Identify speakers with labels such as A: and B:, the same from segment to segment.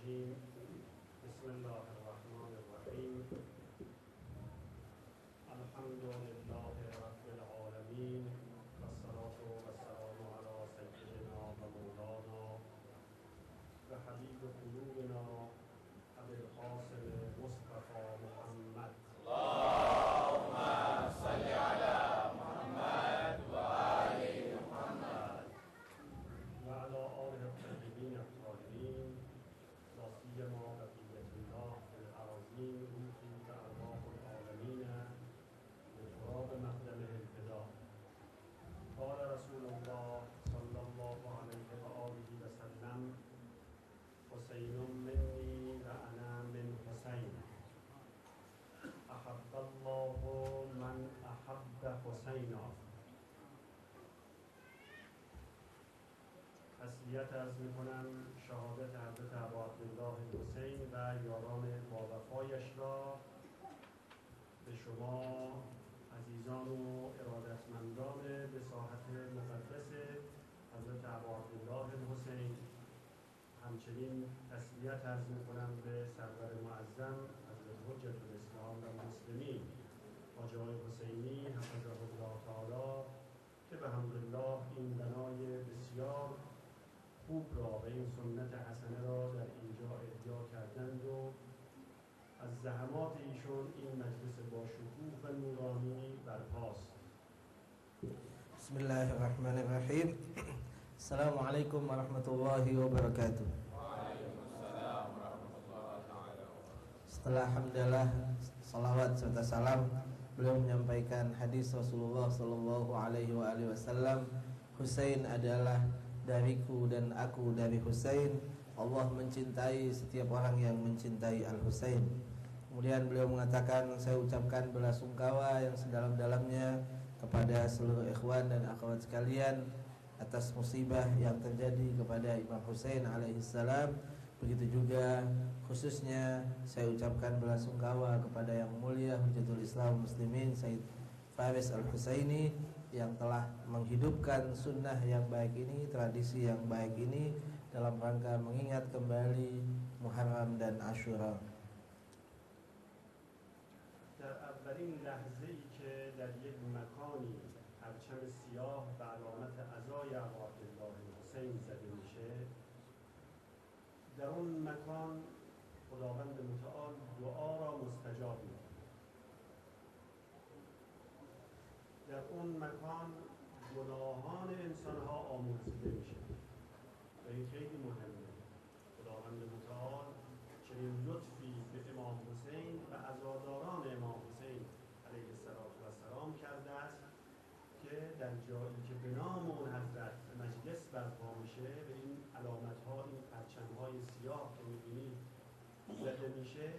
A: الرجيم بسم الله الرحمن الرحيم الحمد لله رب العالمين والصلاة والسلام على سيدنا ومولانا وحبيب قلوبنا أبي القاسم مصطفى محمد
B: اللهم صل على محمد وآل محمد
A: وعلى آله الطيبين الطاهرين لا سيما بقية الله في الأراضين روحي وأرواح العالمين بتراب مقدمه الفداء. قال رسول الله صلى الله عليه وآله وسلم حسين مني وأنا من حسين أحب الله من أحب حسينا. تسلیت عرض می‌کنم شهادت حضرت ابا عبدالله حسین و یاران با وفایش را به شما عزیزان و ارادتمندان به ساحت مقدس حضرت ابا عبدالله حسین، همچنین تسلیت عرض می‌کنم به سرور معظم حضرت حجة الاسلام و المسلمین حاج آقای حسینی حفظه الله تعالی که به حمدالله این بنای بسیار خوب را و این سنت حسنه را در اینجا احیا کردند و از زحمات ایشون این مجلس با شکوه و نورانی برپاست.
C: Bismillahirrahmanirrahim. Assalamualaikum warahmatullahi wabarakatuh.
B: Waalaikumsalam warahmatullahi wabarakatuh.
C: Setelah hamdalah, salawat serta salam, beliau menyampaikan hadis Rasulullah Sallallahu Alaihi Wasallam, Husain adalah dariku dan aku dari Husain. Allah mencintai setiap orang yang mencintai Al-Husain. Kemudian beliau mengatakan, saya ucapkan belasungkawa yang sedalam-dalamnya kepada seluruh ikhwan dan akhwat sekalian atas musibah yang terjadi kepada Imam Husain alaihissalam. Begitu juga khususnya saya ucapkan belasungkawa kepada yang mulia Hujjatul Islam Muslimin Said Faris Al-Husaini yang telah menghidupkan sunnah yang baik ini, tradisi yang baik ini dalam rangka mengingat kembali Muharram dan Ashura.
A: در اولین لحظه‌ای که در یک مکانی پرچم سیاه به علامت عزای ابا عبدالله حسین زده میشه، در اون مکان خداوند متعال دعا را مستجاب می‌کنه. در اون مکان گناهان انسان‌ها آمرزیده میشه و این خیلی مهمه. خداوند متعال چنین لطفی به امام حسین و عزاداران امام حسین علیه السلام کرده است که در جایی که به نام اون حضرت مجلس برپا میشه به این علامت‌ها، این پرچم‌های سیاه که می‌بینید زده میشه،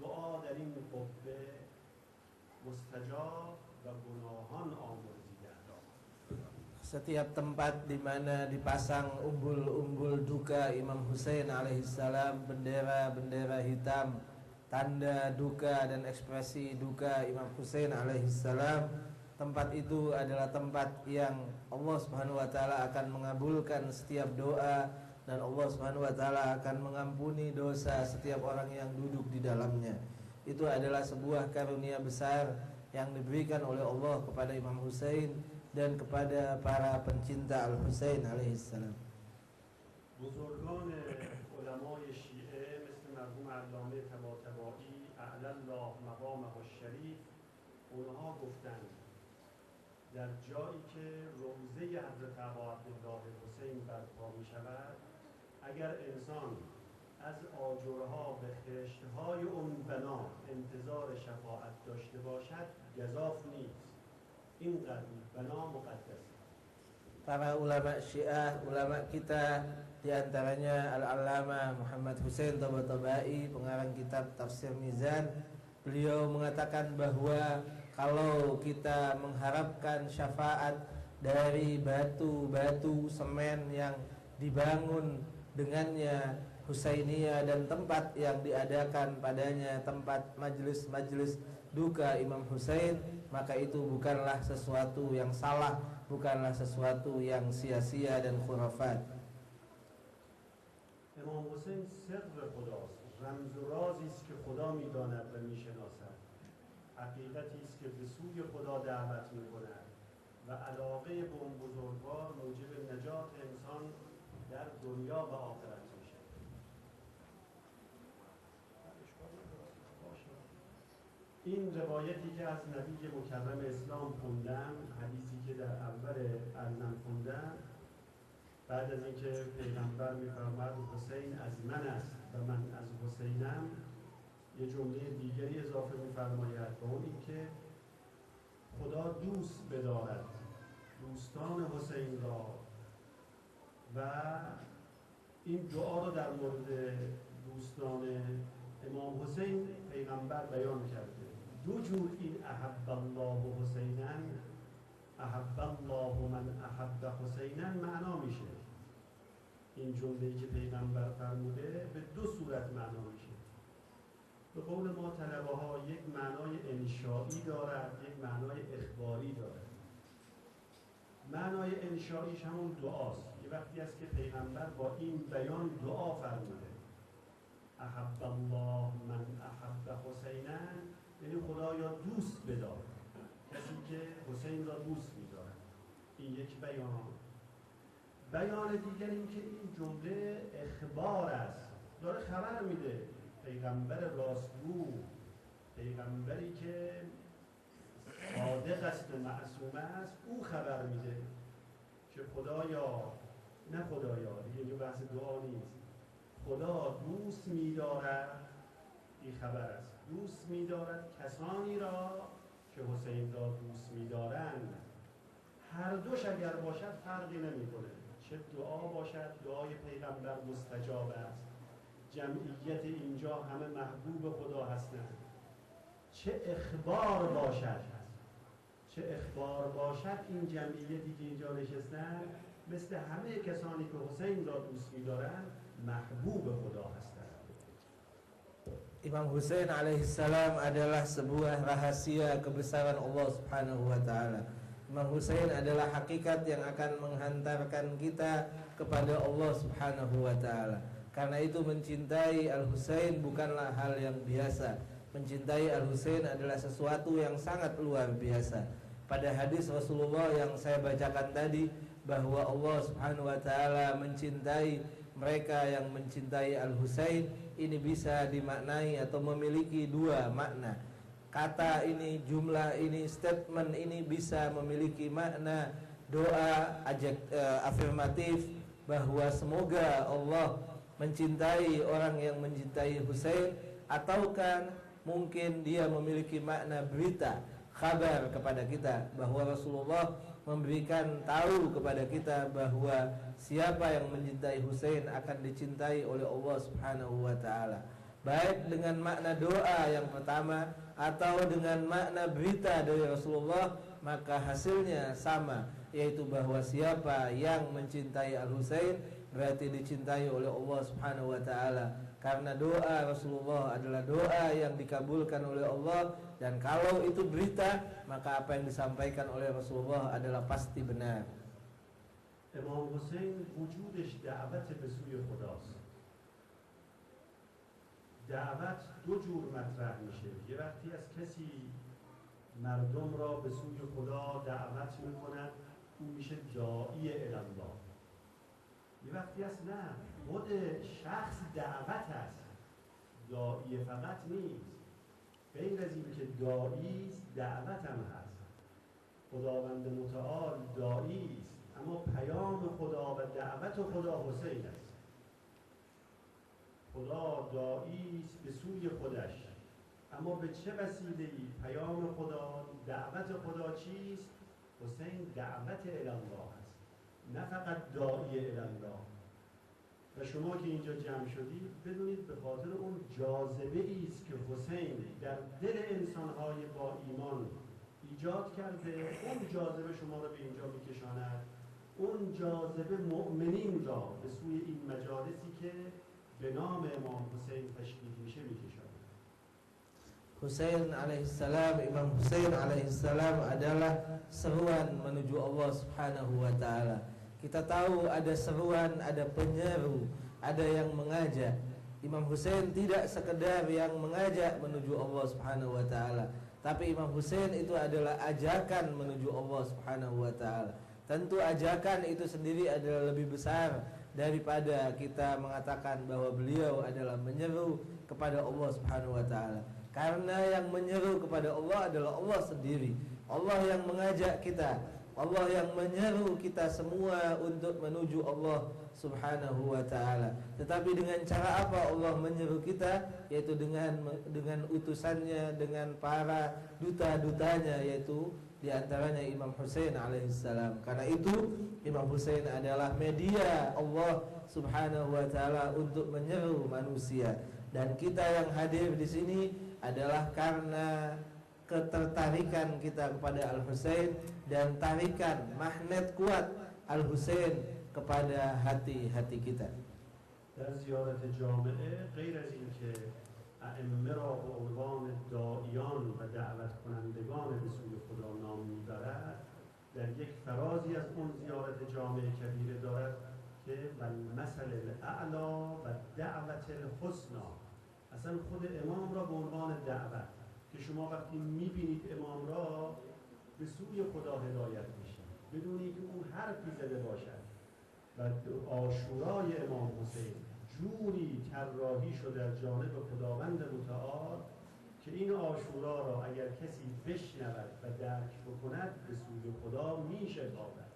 A: دعا در این قبه مستجاب و گناهان آمرزیده.
C: Setiap tempat di mana dipasang umbul-umbul duka Imam Husain alaihissalam, bendera-bendera hitam, tanda duka dan ekspresi duka Imam Husain alaihissalam, tempat itu adalah tempat yang Allah Subhanahu wa taala akan mengabulkan setiap doa dan Allah Subhanahu wa taala akan mengampuni dosa setiap orang yang duduk di dalamnya. Itu adalah sebuah karunia besar yang diberikan oleh Allah kepada Imam Husain dan kepada para pencinta Al-Husain alaihissalam.
A: بزرگان علمای شیعه مثل مرحوم علامه طباطبایی اعلی الله مقامه الشریف، اونها گفتند در جایی که روضه حضرت ابا عبدالله حسین برپا می شود، اگر انسان از آجرها به خشتهای اون بنا انتظار شفاعت داشته باشد گزاف نیست. اینقدر بنا مقدس.
C: Para ulama Syiah, ulama kita diantaranya Al-Allamah Muhammad Husain Tabatabai, pengarang kitab Tafsir Mizan, beliau mengatakan bahwa kalau kita mengharapkan syafaat dari batu-batu semen yang dibangun dengannya Husainiyah dan tempat yang diadakan padanya tempat majelis-majelis duka Imam Husain, maka itu bukanlah sesuatu yang salah, bukanlah sesuatu yang sia-sia dan khurafat.
A: امام حسین سر خداست، رمز و رازی است که خدا می‌داند و می‌شناسد، حقیقتی است که به سوی خدا دعوت می‌کند و علاقه به اون بزرگوار موجب نجات انسان در دنیا و آخرت میشه. این روایتی که از نبی مکرم اسلام خوندم، حدیثی که در اول عرضم خوندم، بعد از اینکه پیغمبر می‌فرماید حسین از من است و من از حسینم، یه جمله دیگری اضافه می‌فرماید و اون این که خدا دوست بدارد دوستان حسین را و این دعا رو در مورد دوستان امام حسین پیغمبر بیان کرده. دو جور این احب الله حسینا، احب الله من احب حسینا معنا میشه. این جمله‌ای که پیغمبر فرموده به دو صورت معنا میشه. به قول ما طلبه ها یک معنای انشائی دارد، یک معنای اخباری دارد. معنای انشائیش همون دعاست. یه وقتی است که پیغمبر با این بیان دعا فرموده، احب الله من احب حسینا، یعنی خدایا دوست بدار کسی که حسین را دوست می‌دارد. این یک بیان دیگر این که این جمله اخبار است، داره خبر میده. پیغمبر راستگو، پیغمبری که صادق است و معصوم است، او خبر میده که خدایا، نه خدایا دیگه بحث دعا نیست، خدا دوست می‌دارد، این خبر است، دوست می‌دارد کسانی را که حسین را دوست می‌دارند. هر دوش اگر باشد فرقی نمی‌کنه، چه دعا باشد، دعای پیغمبر مستجاب است، جمعیت اینجا همه محبوب خدا هستند، چه اخبار باشد این جمعیتی که اینجا نشستن مثل همه کسانی که حسین را دوست می‌دارند محبوب خدا هستند.
C: Imam Husain alaihissalam adalah sebuah rahasia kebesaran Allah subhanahu wa ta'ala. Imam Husain adalah hakikat yang akan menghantarkan kita kepada Allah subhanahu wa ta'ala. Karena itu mencintai Al-Husain bukanlah hal yang biasa. Mencintai Al-Husain adalah sesuatu yang sangat luar biasa. Pada hadis Rasulullah yang saya bacakan tadi, bahwa Allah subhanahu wa ta'ala mencintai mereka yang mencintai Al-Husain, ini bisa dimaknai atau memiliki dua makna. Kata ini, jumlah ini, statement ini bisa memiliki makna doa afirmatif bahwa semoga Allah mencintai orang yang mencintai Husain, ataukah mungkin dia memiliki makna berita, kabar kepada kita bahwa Rasulullah memberikan tahu kepada kita bahwa siapa yang mencintai Husain akan dicintai oleh Allah subhanahu wa ta'ala. Baik dengan makna doa yang pertama atau dengan makna berita dari Rasulullah, maka hasilnya sama, yaitu bahwa siapa yang mencintai Al-Husain berarti dicintai oleh Allah subhanahu wa ta'ala. Karena doa Rasulullah adalah doa yang dikabulkan oleh Allah, dan kalau itu berita, maka apa yang disampaikan oleh Rasulullah adalah pasti benar.
A: امام حسین وجودش دعوت به سوی خداست. دعوت دو جور مطرح میشه. یه وقتی از کسی مردم را به سوی خدا دعوت میکند، اون میشه داعی الله. یه وقتی از نه، خود شخص دعوت هست، داعی فقط نیست. غیر از این که داعی است، دعوت هم هست. خداوند متعال داعی است، اما پیام خدا و دعوت خدا حسین است. خدا داعی است به سوی خودش، اما به چه وسیله‌ای؟ پیام خدا، دعوت خدا چیست؟ حسین دعوت الله است، نه فقط داعی الله. و شما که اینجا جمع شدید بدونید به خاطر اون جاذبه است که حسین در دل انسان‌های با ایمان ایجاد کرده، اون جاذبه شما را به اینجا می‌کشاند، اون جاذبه مؤمنین را به سوی این مجالسی که به نام امام حسین تشکیل میشه می‌کشاند.
C: Husain alaihissalam, Imam Husain alaihissalam adalah seruan menuju Allah subhanahu wa ta'ala. Kita tahu ada seruan, ada penyeru, ada yang mengajak. Imam Husain tidak sekedar yang mengajak menuju Allah Subhanahu wa taala, tapi Imam Husain itu adalah ajakan menuju Allah Subhanahu wa taala. Tentu ajakan itu sendiri adalah lebih besar daripada kita mengatakan bahwa beliau adalah menyeru kepada Allah Subhanahu wa taala. Karena yang menyeru kepada Allah adalah Allah sendiri. Allah yang mengajak kita, Allah yang menyeru kita semua untuk menuju Allah Subhanahu wa taala. Tetapi dengan cara apa Allah menyeru kita? Yaitu dengan utusannya, dengan para duta-dutanya, yaitu diantaranya Imam Husain alaihissalam. Karena itu Imam Husain adalah media Allah Subhanahu wa taala untuk menyeru manusia. Dan kita yang hadir di sini adalah karena ketertarikan kita kepada Al-Husain dan tarikan magnet kuat Al-Husain kepada hati-hati kita.
A: در زیارت جامعه غیر از اینکه ائمه را به عنوان داعیان و دعوت کنندگان به سوی خدا نام میبرد، در یک فرازی از اون زیارت جامعه کبیره دارد که والمثل الاعلی و دعوت الحسنی. اصلا خود امام را به عنوان دعوت که شما وقتی میبینید امام را به سوی خدا هدایت میشید بدون اینکه اون حرفی زده باشد. و عاشورای امام حسین جوری طراحی شده از جانب خداوند متعال که این عاشورا را اگر کسی بشنود و درک بکند به سوی خدا میشتابد.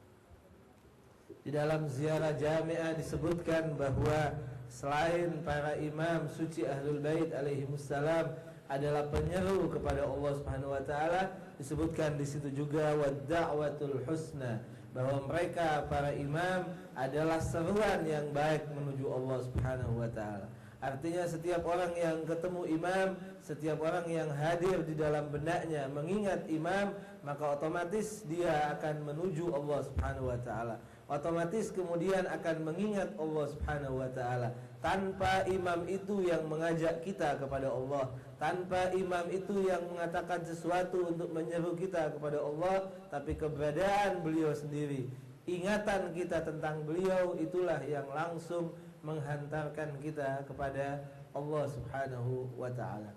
C: Di dalam ziarah jami'ah disebutkan bahwa selain para imam suci Ahlul Bait alaihimussalam adalah penyeru kepada Allah Subhanahu wa taala, disebutkan di situ juga wad-da'watul husna, bahwa mereka para imam adalah seruan yang baik menuju Allah Subhanahu wa taala. Artinya setiap orang yang ketemu imam, setiap orang yang hadir di dalam benaknya mengingat imam, maka otomatis dia akan menuju Allah Subhanahu wa taala. Otomatis kemudian akan mengingat Allah Subhanahu wa taala. Tanpa imam itu yang mengajak kita kepada Allah, tanpa imam itu yang mengatakan sesuatu untuk menyeru kita kepada Allah, tapi keberadaan beliau sendiri, ingatan kita tentang beliau, itulah yang langsung menghantarkan kita kepada Allah Subhanahu wa taala.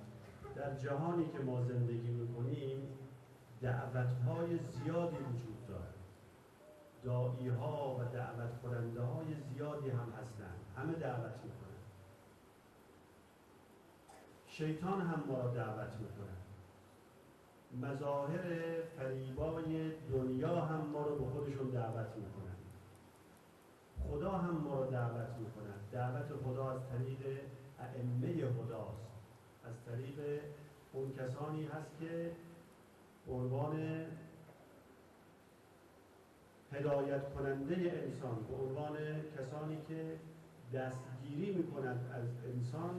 A: در جهانی که ما زندگی می‌کنیم دعوت‌های زیادی وجود دارد. داعی‌ها و دعوت کننده‌های زیادی هم هستند. همه دعوت می‌کنند. شیطان هم ما را دعوت می‌کند. مظاهر فریبای دنیا هم ما را به خودشون دعوت می‌کنند. خدا هم ما را دعوت می‌کند. دعوت خدا از طریق ائمه هداست. از طریق اون کسانی هست که به عنوان هدایت کننده انسان، به عنوان کسانی که دستگیری میکنند از انسان،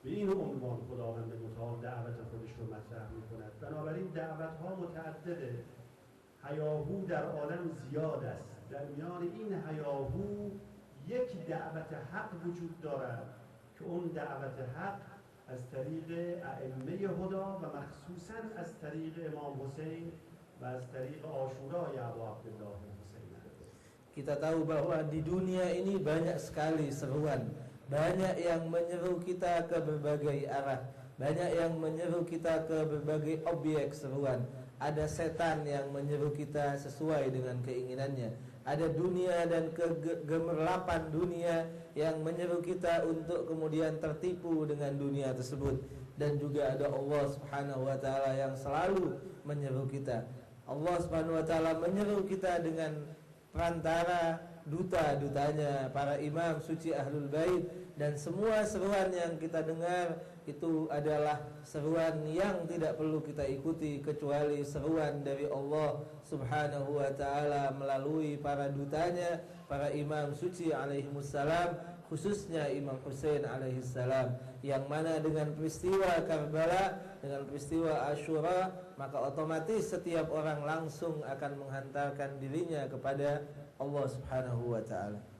A: به این عنوان خداوند متعال دعوت خودش رو مطرح میکند. بنابراین دعوت ها متعدده. هیاهو در عالم زیاد است. در میان این هیاهو یک دعوت حق وجود دارد که اون دعوت حق از طریق ائمه هدا و مخصوصا از طریق امام حسین و از طریق عاشورای ابو عبدالله حسین.
C: Kita tahu bahwa di dunia ini banyak sekali seruan, banyak yang menyeru kita ke berbagai arah, banyak yang menyeru kita ke berbagai objek seruan. Ada setan yang menyeru kita sesuai dengan keinginannya. Ada dunia dan kegemerlapan dunia yang menyeru kita untuk kemudian tertipu dengan dunia tersebut. Dan juga ada Allah Subhanahu wa taala yang selalu menyeru kita. Allah Subhanahu wa taala menyeru kita dengan perantara duta-dutanya, para imam suci Ahlul Bait, dan semua seruan yang kita dengar itu adalah seruan yang tidak perlu kita ikuti kecuali seruan dari Allah Subhanahu wa taala melalui para dutanya, para imam suci alaihimussalam, khususnya Imam Husain alaihissalam, yang mana dengan peristiwa Karbala, dengan peristiwa Asyura, maka otomatis setiap orang langsung akan menghantarkan dirinya kepada Allah Subhanahu wa taala.